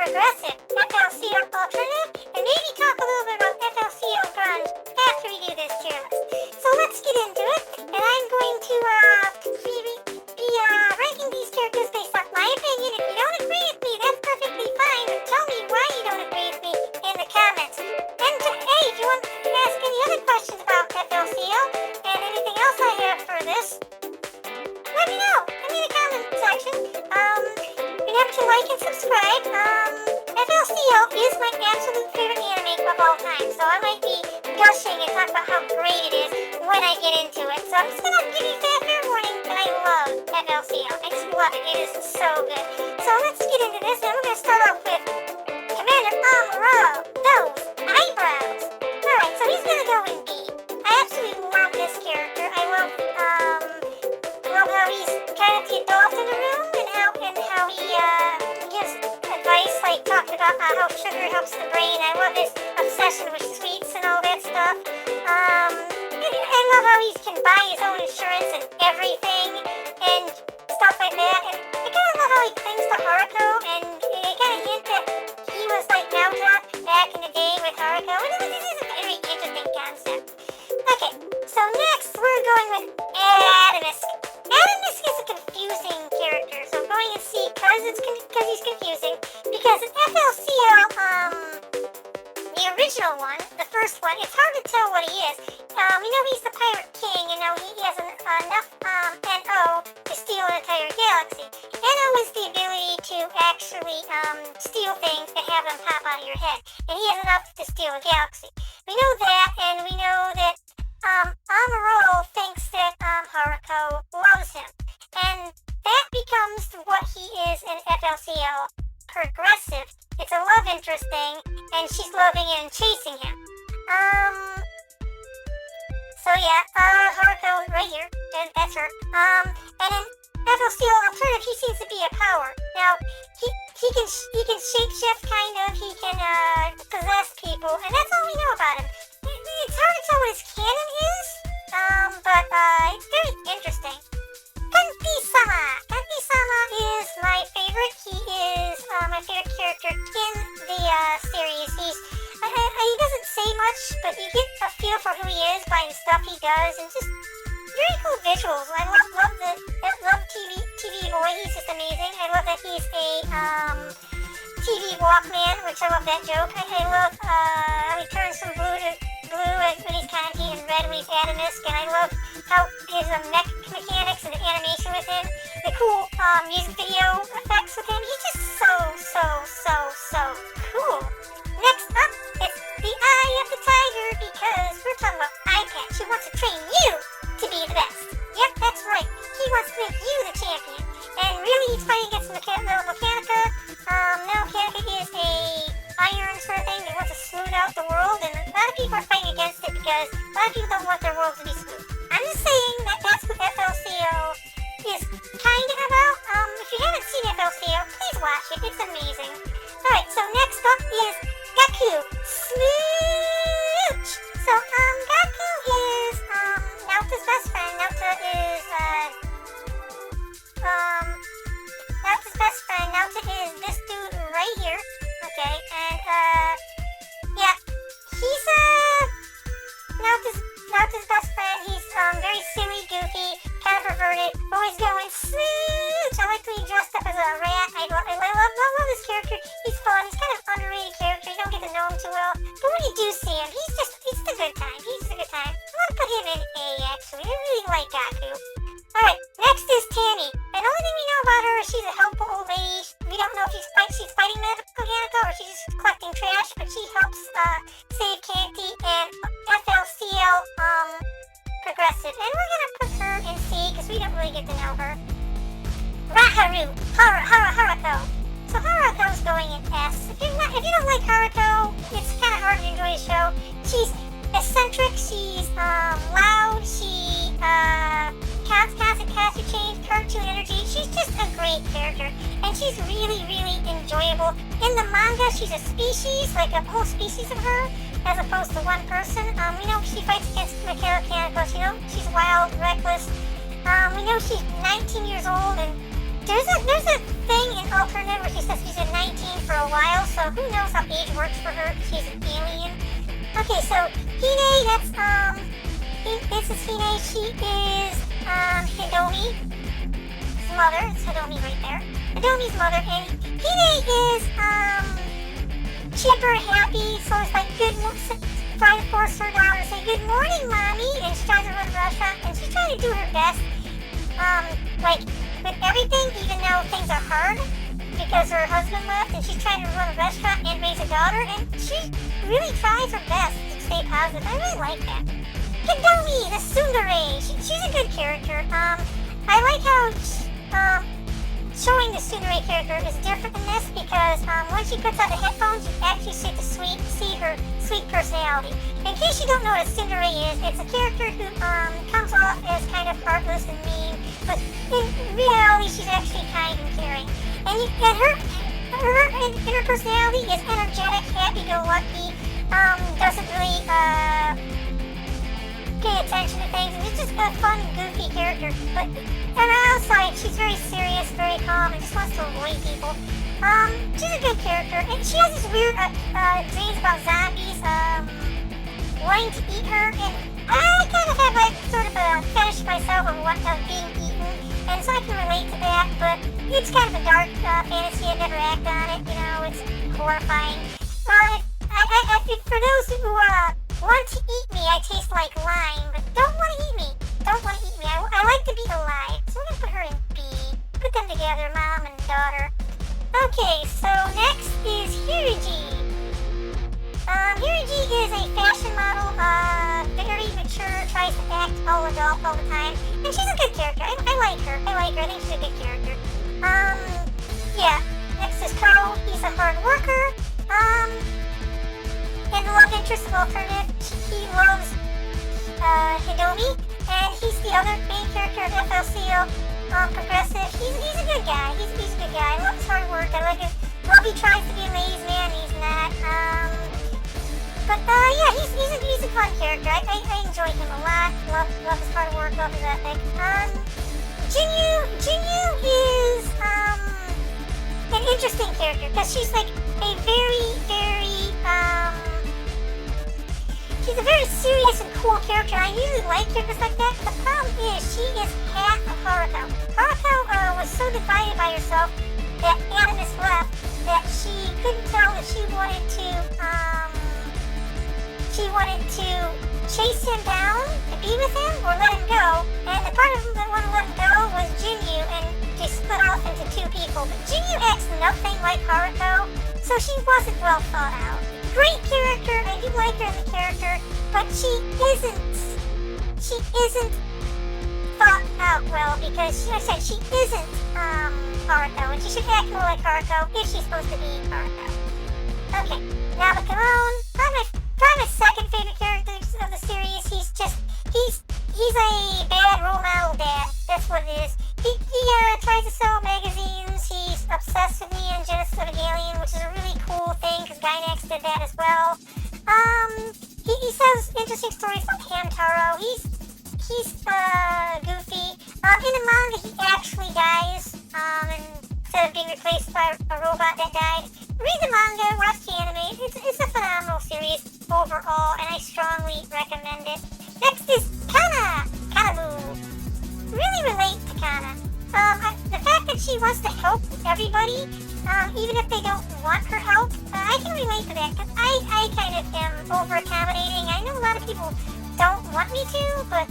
progressive FLCL alternative, and maybe talk a little bit about FLCL grunge after we do this tier list. So let's get into it, and I'm going to be ranking these characters based on my opinion. If you don't agree with me, that's perfectly fine, but tell me why you don't agree with me in the comments. And hey, if you want to ask any other questions about FLCL and anything else I have for this, let me know in the comment section. Remember to like and subscribe. FLCL is my absolute favorite anime of all time, so I might be gushing and talk about how great it is when I get into it. So I'm just gonna give you that fair warning that I love FLCL. I just love it. It is so good. So let's get into this, and we're gonna start off with Commander Amuro. Those eyebrows. Alright, so he's gonna go in B. I absolutely love this character. I love how he's kind of the adult in the room, and how he gives advice, like talking about how sugar helps the brain. I love his obsession with sweets and all that stuff. I love how he can buy his own insurance and everything and stuff like that. And I kind of love how he clings to Haruko, and they kind of hint that he was like Naota back in the day with Haruko. And this is a very interesting concept. Okay, so next we're going with Adamisk. Adamisk is a confusing character, so I'm going to see because he's confusing. Because in FLCL, the original one, the first one, it's hard to tell what he is. He's the pirate king, and now he has enough NO to steal an entire galaxy. NO is the ability to actually steal things and have them pop out of your head, and he has enough to steal a galaxy. We know that, and we know that Amuro thinks that Haruko loves him, and that becomes what he is in FLCL progressive. It's a love interest thing, and she's loving and chasing him. Haruko right here, and that's her. And in FLCL alternative, he seems to be a power. Now, he can shapeshift kind of. He can possess people, and that's all we know about him. It's hard to tell what his canon is, but it's very interesting. Canti-sama. Canti-sama is my favorite. He is my favorite character in the series. He doesn't say much, but you get a feel for who he is by the stuff he does, and just very cool visuals. I love TV boy. He's just amazing. I love that he's a TV Walkman, which I love that joke. I love how he turns from blue when he's Canti and red when he's Adamisk, and I love how his mechanics and the animation with him, the cool music video effects with him. He's just so cool. Next up, it's the Eye of the Tiger, because we're talking about Eye Patch. He wants to train you to be the best. Yep, that's right. He wants to make you the champion. And really, he's fighting against Mechanica. Mechanica is a iron sort of thing that wants to smooth out the world, and a lot of people are fighting against it because a lot of people don't want their world to be smooth. I'm just saying that that's what FLCL is kind of about. If you haven't seen FLCL, please watch it. It's amazing. Alright, so next up is Gaku. Smooch! So, Gaku is, Naota's best friend. Naota is, Naota is this dude right here. Okay, and, he's, Naota's best friend. He's, very silly, goofy, kind of perverted, always going smooch. I like when he dressed up as a rat. I love this character. He's fun. He's kind of underrated character. You don't get to know him too well. But when you do see him, he's just a good time. He's a good time. I want to put him in A, actually. I really like Gaku. Alright, next is Tammy. And the only thing we know about her is she's a helpful old lady. We don't know if she's fighting Mechanica or she's just collecting trash, but she helps save Canti and FLCL progressive. And we're gonna put her in C because we don't really get to know her. Haruko. So Haruko's going in S. If you don't like Haruko, it's kind of hard to enjoy the show. She's eccentric. She's loud. She constant change, cartoon energy. She's just a great character, and she's really enjoyable. In the manga, she's a species, like a whole species of her, as opposed to one person. We know she fights against Mechanica. She's wild, reckless. We know she's 19 years old, and there's a thing in alternate where she says she's been 19 for a while. who knows how age works for her, she's an alien. Okay, so Hine, this is Hine, she is, Hidomi's mother, it's Hidomi right there, Hidomi's mother, and Hine is, chipper, happy, so it's like, trying to force her daughter to say, good morning, mommy, and she tries to run the restaurant, and she's trying to do her best, like, with everything, even though things are hard, because her husband left, and she's trying to run a restaurant and raise a daughter, and she really tries her best to stay positive. I really like that. Hidomi, the tsundere, she's a good character. I like how, showing the tsundere character is different in this, because, once she puts on the headphones, you actually see her sweet personality. In case you don't know what a tsundere is, it's a character who, comes off as kind of heartless and mean, but in reality, she's actually kind and caring. And her personality is energetic, happy-go-lucky, doesn't really, pay attention to things, and it's just a fun, goofy character. But on the outside, she's very serious, very calm, and just wants to avoid people. She's a good character, and she has these weird, dreams about zombies, wanting to eat her, and I kind of have, like, sort of a fetish myself of being eaten, and so I can relate to that, but it's kind of a dark, fantasy. I'd never act on it, you know, it's horrifying. For those who, want to eat me, I taste like lime, but don't want to eat me. Don't want to eat me. I like to be alive, so I'm going to put her in B. Put them together, mom and daughter. Okay, so next is Hiruji. Hiruji is a fashion model, very mature, tries to act all adult all the time, and she's a good character. I like her. I think she's a good character. Yeah. Next is Ko. He's a hard worker. And the love interest of Alternative, he loves, Hidomi, and he's the other main character of FLCL, Progressive. He's a good guy. He's a good guy. I love his hard work. I like his, he tries to be a ladies' man, he's not. Yeah, he's a fun character. I enjoy him a lot. Love his hard work, love his ethic. Jinyu is, an interesting character, because she's like a she's a very serious and cool character. I usually like characters like that. The problem is she is half of Haruko. Haruko was so divided by herself that Animus left that she couldn't tell if she wanted to chase him down to be with him or let him go. And the part of him that wanted to let him go was Jinyu, and they split off into two people. But Jinyu acts nothing like Haruko, so she wasn't well thought out. Great character, I do like her as a character, but she isn't thought out well, because like I said, she isn't Haruko, and she should act more like Haruko if she's supposed to be Haruko. Okay, now the Cologne, probably my second favorite character of the series. He's a bad role model dad, that's what it is. He tries to sell magazines, he's obsessed with Neon Genesis Evangelion, which is a really cool thing, because Gainax did that as well. He says interesting stories about Hamtaro. He's goofy. In the manga, he actually dies, instead of being replaced by a robot that died. Read the manga, watch the anime. It's a phenomenal series overall, and I strongly recommend it. Next is Kanabu. Really relate to Kana. The fact that she wants to help everybody, even if they don't want her help, I can relate to that, because I kind of am over-accommodating. I know a lot of people don't want me to, but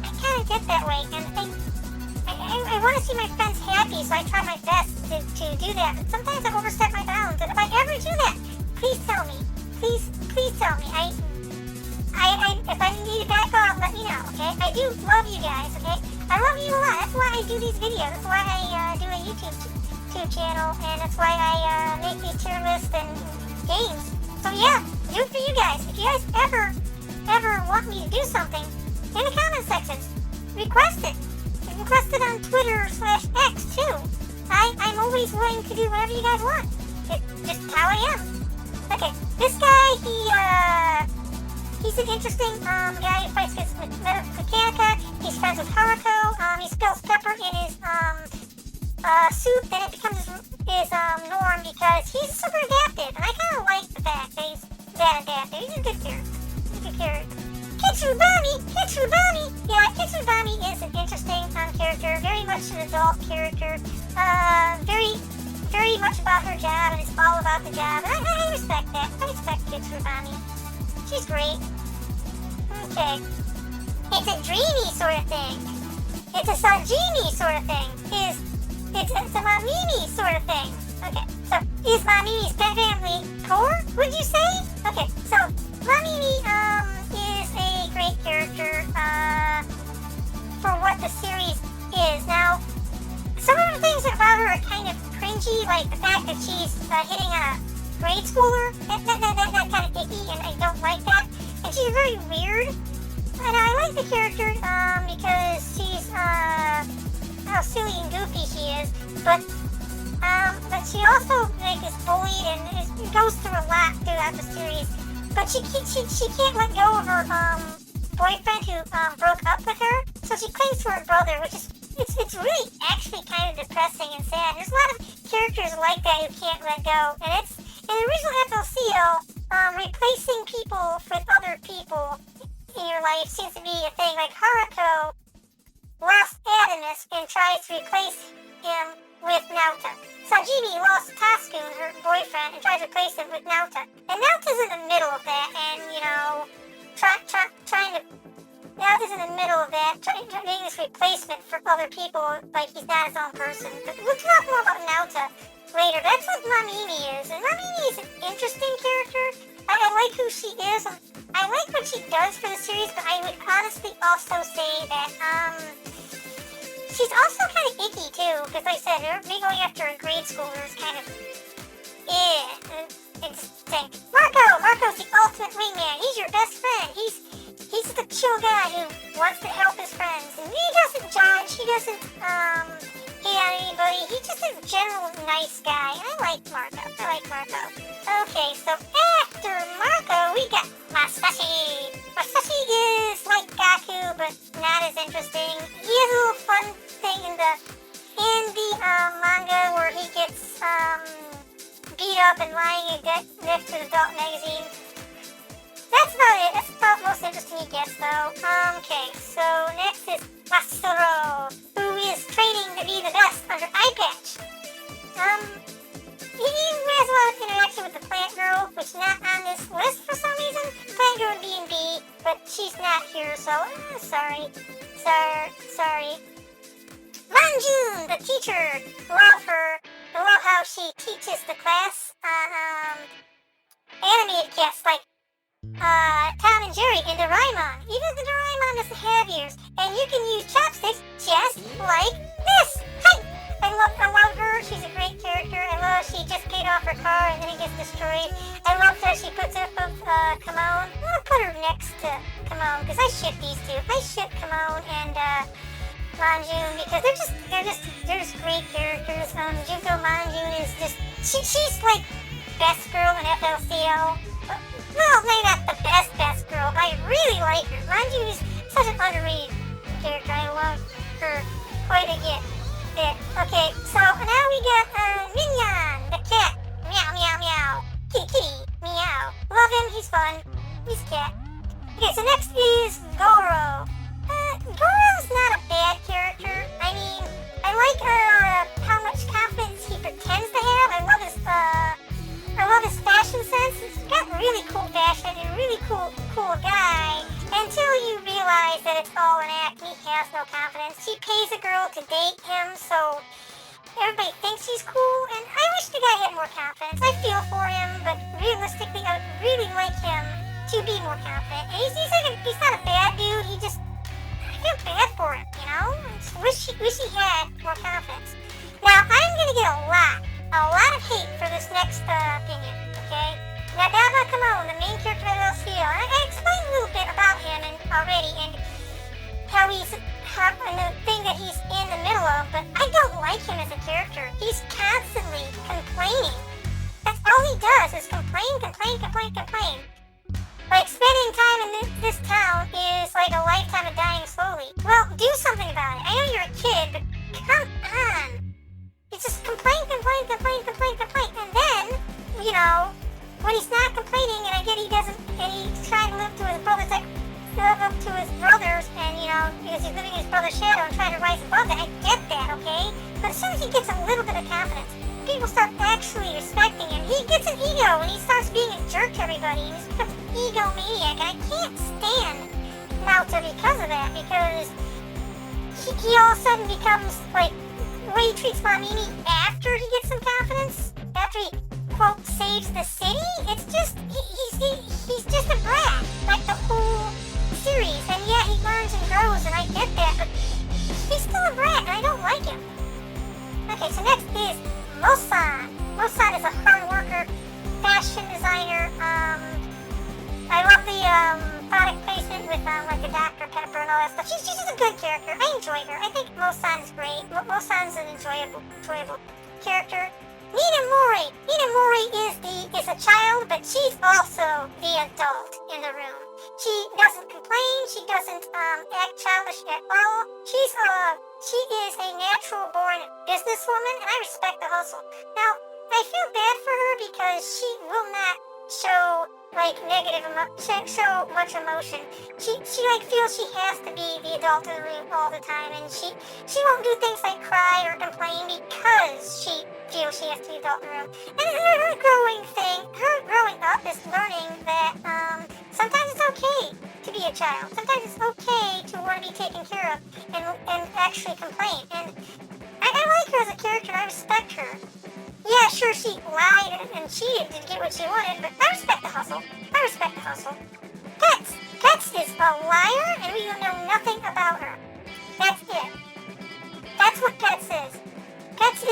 I kind of get that way, and I want to see my friends happy, so I try my best to do that. But sometimes I overstep my bounds, and if I ever do that, please tell me. Please tell me. If I need to back off, let me know, okay? I do love you guys, okay? I love you a lot. That's why I do these videos. That's why I do a YouTube channel, and that's why I make these tier lists and games. So yeah, do it for you guys. If you guys ever want me to do something, in the comment section, request it. You can request it on Twitter/X too. I'm always willing to do whatever you guys want. It's just how I am. Okay, this guy, he's an interesting guy who fights against Mechanica. He's friends with Haruko. He spills pepper in his soup, and it becomes his norm, because he's super adaptive, and I kind say he's bad. He's a good character. He's a good character. Kitsubami! Yeah, Kitsubami is an interesting character, very much an adult character, very much about her job, and it's all about the job, and I respect that. I respect Kitsubami. She's great. Okay. It's a dreamy sort of thing. It's a Sanjimi sort of thing. It's a Mamimi sort of thing. Okay, so is Mamimi's pet family core, would you say? Okay, so Mamimi is a great character for what the series is. Now, some of the things about her are kind of cringy, like the fact that she's hitting a grade schooler. That's kind of icky, and I don't like that. And she's very weird. And I like the character because she's how silly and goofy she is, but she also is bullied and goes through a lot throughout the series. But she can't let go of her boyfriend who broke up with her, so she clings to her brother, which is it's really actually kind of depressing and sad. There's a lot of characters like that who can't let go, and it's in the original FLCL, replacing people with other people in your life seems to be a thing. Like Haruko lost Adamus and tries to replace him with Naota. Sanjimi lost Taskun, her boyfriend, and tries to replace him with Naota. And Naota's in the middle of that, and Naota's in the middle of that, trying to make this replacement for other people, like he's not his own person. But we'll talk more about Naota later. That's what Mamimi is, and Mamimi is an interesting character. I like who she is. I like what she does for the series, but I would honestly also say that she's also kind of icky too, because like I said, me going after a grade schooler is kind of interesting. Marco's the ultimate wingman. He's your best friend. He's the chill guy who wants to help his friends, and he doesn't judge. He doesn't hate on anybody. He's just a general nice guy. I like Marco. Okay, so after Marco, we got Masashi. Masashi is like Gaku, but not as interesting. He has a little fun thing in the manga where he gets beat up and lying next to the adult magazine. That's about it. That's about the most interesting he gets, though. Okay, so next is Masaru, who is training to be the best under eye patch. He has a lot of interaction with the plant girl, which is not on this list for some reason. Plant girl would be in B, but she's not here, so sorry. Ranjun, the teacher, love her. I love how she teaches the class animated cats like Tom and Jerry and Doraemon. Even the Doraemon doesn't have ears, and you can use chopsticks just like this. Hi! I love her. She's a great character. I love she just paid off her car and then it gets destroyed. I love that she puts up with Kamon. I'm gonna put her next to Kamon because I ship these two. I ship Kamon and Manjun because they're just great characters. Junko Manjun is just she's like best girl in FLCL. Well, maybe not the best girl, but I really like her. Manjun is such an underrated character. I love her quite a bit. Okay, so now we got Minion, the cat. Meow, meow, meow. Kitty, meow. Love him, he's fun. He's cat. Okay, so next is Goro. Goro's not a bad character. I mean, I like how much confidence he pretends to have. I love his fashion sense. He's got really cool fashion and a really cool guy. Until you realize that it's all an act and he has no confidence. He pays a girl to date him, so everybody thinks he's cool, and I wish the guy had more confidence. I feel for him, but realistically, I would really like him to be more confident. And he's not a bad dude, I feel bad for him, you know? I wish he had more confidence. Now, I'm gonna get a lot of hate for this next opinion, okay? Now, Daba Kamon, the main character of LCL, I explained a little bit about him already and how he's and the thing that he's in the middle of, but I don't like him as a character. He's constantly complaining. That's all he does is complain. Like, spending time in this town is like a lifetime of dying slowly. Well, do something about it. I know you're a kid, but come on. You just complain. And then, when he's not complaining, and I get he doesn't, and he's trying to live to his brother's, like, live up to his brothers, and, you know, because he's living in his brother's shadow and trying to rise above that. I get that, okay? But as soon as he gets a little bit of confidence, people start actually respecting him. He gets an ego, and he starts being a jerk to everybody, and he's becomes an egomaniac, and I can't stand Naota because of that, because he all of a sudden becomes, like, the way he treats Mamimi after he gets some confidence, after he, quote, saves the city, it's just, he's just a brat, like the whole series, and yeah, he learns and grows, and I get that, but he's still a brat, and I don't like him. Okay, so next is Mosan. Mosan is a hard worker, fashion designer. I love the product placement with like the Dr. Pepper and all that stuff. She's just a good character. I enjoy her. I think Mosan is great. Mosan's an enjoyable character. Nina Mori. Nina Mori is a child, but she's also the adult in the room. She doesn't complain. She doesn't act childish at all. She is a natural-born businesswoman, and I respect the hustle. Now, I feel bad for her because she will not show like show much emotion. She like feels she has to be the adult in the room all the time, and she won't do things like cry or complain because she feels she has to be the adult in the room. And her growing up is learning that sometimes it's okay to be a child. Sometimes it's okay to want to be taken care of and actually complain. And I like her as a character. I respect her. Yeah, sure, she lied and cheated to get what she wanted, but I respect the hustle. Pets is a liar, and we know nothing about her. That's it. That's what Pets is. Pets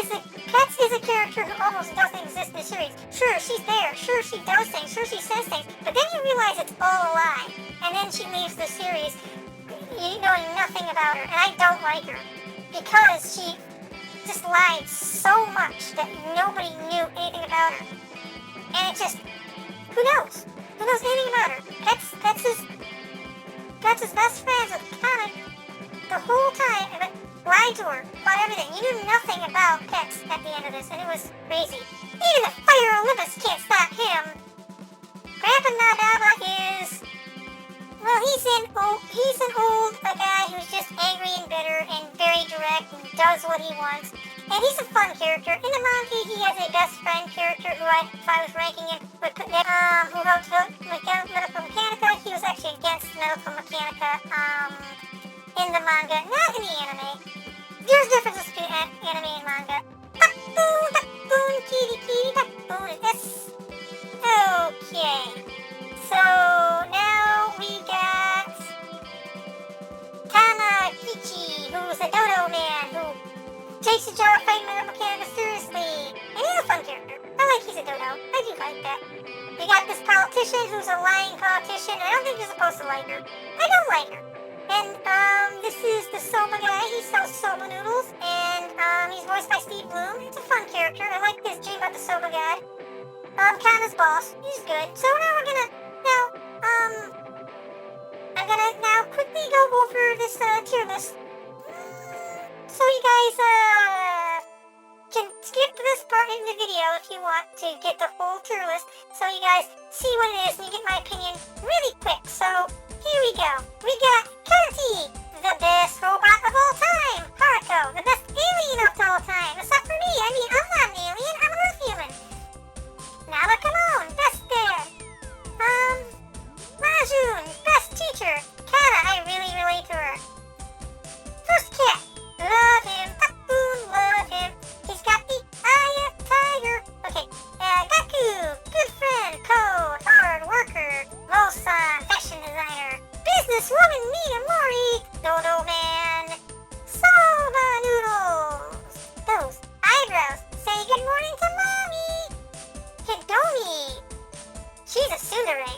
is a character who almost doesn't exist in the series. Sure, she's there. Sure, she does things. Sure, she says things. But then you realize it's all a lie, and then she leaves the series knowing nothing about her, and I don't like her because she just lied so much that nobody knew anything about her. And it just, who knows? Who knows anything about her? Pets is best friends with Comic the whole time, but lied to her about everything. You knew nothing about Pets at the end of this, and it was crazy. Even the Fire Olympus can't stop him. Grandpa Nadaba is, well, he's an old guy who's just angry and bitter and very direct and does what he wants. And he's a fun character. In the manga, he has a best friend character who, if I was ranking him, would put who wrote Medical Mechanica. He was actually against Medical Mechanica in the manga, not in the anime. There's differences between anime and manga. Duck-boon, kitty, duck-boon. Yes. Okay. So now we got Tamakichi, who's a dodo man who takes the job of fighting Medical Mechanica seriously. And he's a fun character. I like he's a dodo. I do like that. We got this politician who's a lying politician. I don't think you're supposed to like her. I don't like her. And this is the soba guy. He sells soba noodles, and he's voiced by Steve Bloom. It's a fun character. I like this dream about the soba guy. Kana's boss. He's good. So now I'm gonna now quickly go over this tier list. So you guys can skip this part in the video if you want to get the whole tier list, so you guys see what it is and you get my opinion really quick. So here we go. We got Canti, the best robot of all time. Haruko, the best alien of all time. Except for me. I mean, I'm not an alien. I'm an Earth human. Naota, best dad. Majun, best teacher. Kana, I really relate to her. First cat. Love him. Takun, love him. He's got the eye of tiger. Okay. Gaku, good friend. Code, hard worker. Mosan, fashion designer. Businesswoman Nina Mori. Dodo man. Soba noodles. Those eyebrows say good morning to mommy. Hidomi. She's a tsundere.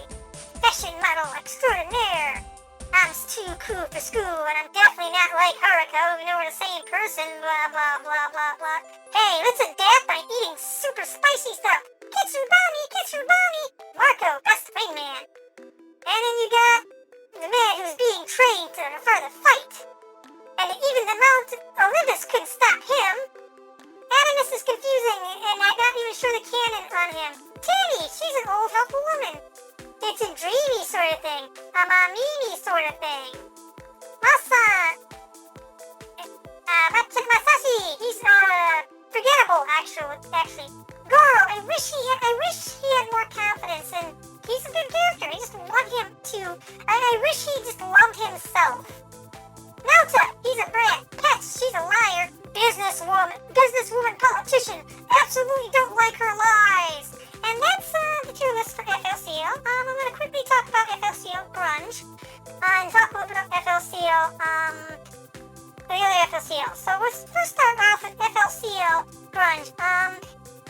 Fashion model extraordinaire. I'm too cool for school, and I'm definitely not like Haruko, even though we're the same person, blah, blah, blah, blah, blah. Hey, let's adapt by eating super spicy stuff. Kitsubami. Marco, best wingman. And then you got the man who's being trained for the fight. And even the Mount Olympus couldn't stop him. Adding this is confusing, and I'm not even sure the canon on him. Tanny, she's an old, helpful woman. It's a dreamy sort of thing. A Mamimi sort of thing. Masa! Masashi! He's, forgettable, actually. Goro, I wish he had more confidence, and he's a good character. I just want him to... I wish he just loved himself. Naota, he's a brat. Pets, she's a liar. Businesswoman politician. Absolutely don't like her lies. And that's the tier list for FLCL. I'm going to quickly talk about FLCL Grunge and talk a little bit about FLCL, the other FLCL. So let's first start off with FLCL Grunge.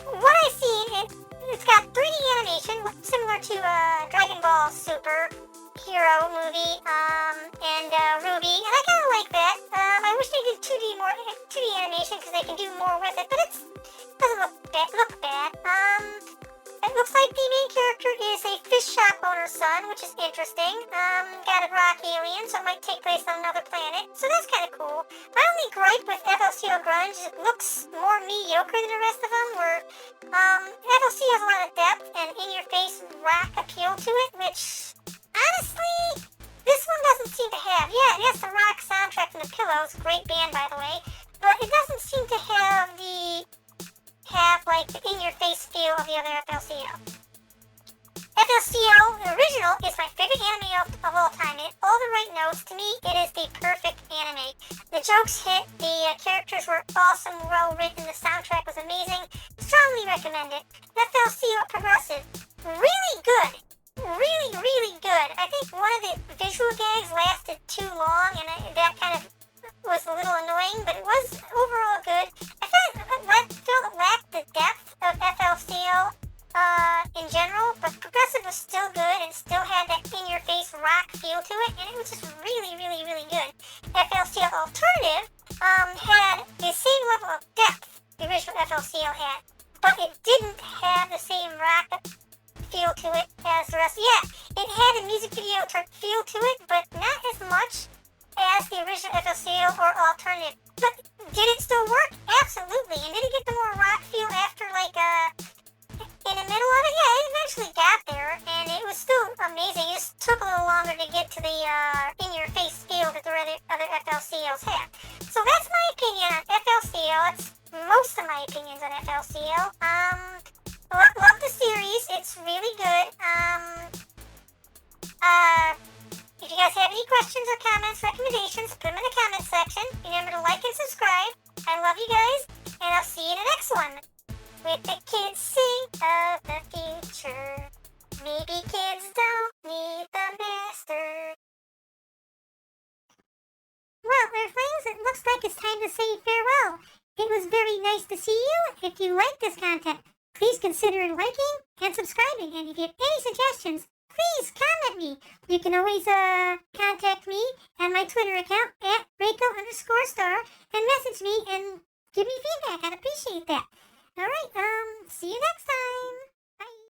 What I've seen, it's got 3D animation similar to Dragon Ball Super Hero movie and Ruby, and I kind of like that. I wish they did 2D animation because they can do more with it, but it doesn't look bad. It looks like the main character is a fish shop owner's son, which is interesting. Got a rock alien, so it might take place on another planet, so that's kind of cool. My only gripe with FLCL Grunge is it looks more mediocre than the rest of them, where FLC has a lot of depth and in-your-face rock appeal to it, which, honestly, this one doesn't seem to have. Yeah, it has the rock soundtrack from the Pillows, great band by the way, but it doesn't seem to have like the in-your-face feel of the other FLCL. FLCL, the original, is my favorite anime of all time. It hit all the right notes. To me, it is the perfect anime. The jokes hit, the characters were awesome, well written, the soundtrack was amazing. Strongly recommend it. FLCL Progressive, really good. Really, really good. I think one of the visual gags lasted too long, and that kind of was a little annoying, but it was overall good. I felt it lacked the depth of FLCL in general, but Progressive was still good and still had that in-your-face rock feel to it, and it was just really, really, really good. FLCL Alternative had the same level of depth the original FLCL had, but it didn't have the same rock feel to it as the rest. Yeah, it had a music video feel to it, but not as much as the original FLCL or Alternative. But did it still work? Absolutely. And did it get the more rock feel after, like, in the middle of it? Yeah, it eventually got there, and it was still amazing. It just took a little longer to get to the in-your-face feel that the other FLCLs had. So that's my opinion on FLCL. That's most of my opinions on FLCL. Love the series. It's really good. If you guys have any questions or comments, recommendations, put them in the comment section. Remember to like and subscribe. I love you guys, and I'll see you in the next one. With the kids sing of the future. Maybe kids don't need the master. Well, friends, it looks like it's time to say farewell. It was very nice to see you. If you like this content, please consider liking and subscribing. And if you have any suggestions, please comment me. You can always contact me at my Twitter account at Raiko_star and message me and give me feedback. I'd appreciate that. Alright, see you next time.